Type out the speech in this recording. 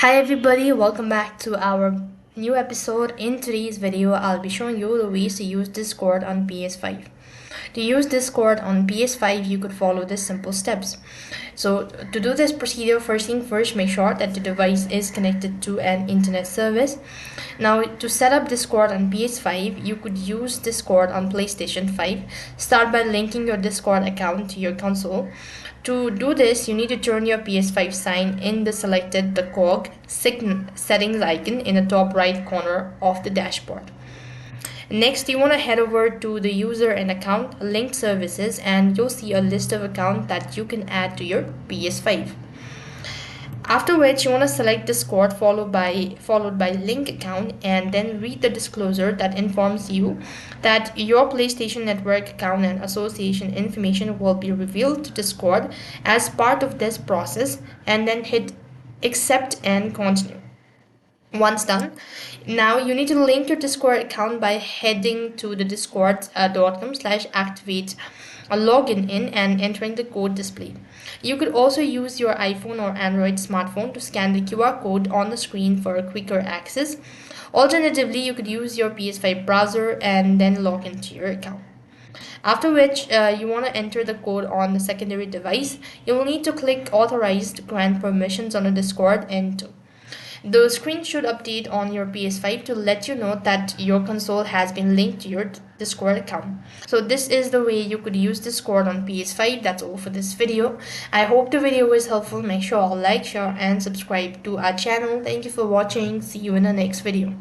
Hi everybody, welcome back to our new episode. In today's video, I'll be showing you the ways to use Discord on PS5. To use Discord on PS5, you could follow these simple steps. So to do this procedure, first thing first, make sure that the device is connected to an internet service. Now to set up Discord on PS5, you could use Discord on PlayStation 5. Start by linking your Discord account to your console. To do this, you need to turn your PS5 sign in the selected the cog settings icon in the top right corner of the dashboard. Next, you want to head over to the user and account linked services and you'll see a list of accounts that you can add to your PS5. After which you want to select Discord followed by link account and then read the disclosure that informs you that your PlayStation Network account and association information will be revealed to Discord as part of this process, and then hit accept and continue. Once done, now you need to link your Discord account by heading to the discord.com/activate a login in and entering the code displayed. You could also use your iPhone or Android smartphone to scan the QR code on the screen for quicker access. Alternatively, you could use your PS5 browser and then log into your account. After which, you want to enter the code on the secondary device. You will need to click Authorize to grant permissions on the Discord and the screen should update on your PS5 to let you know that your console has been linked to your Discord account. So this is the way you could use Discord on PS5. That's all for this video. I hope the video was helpful. Make sure to like, share and subscribe to our channel. Thank you for watching. See you in the next video.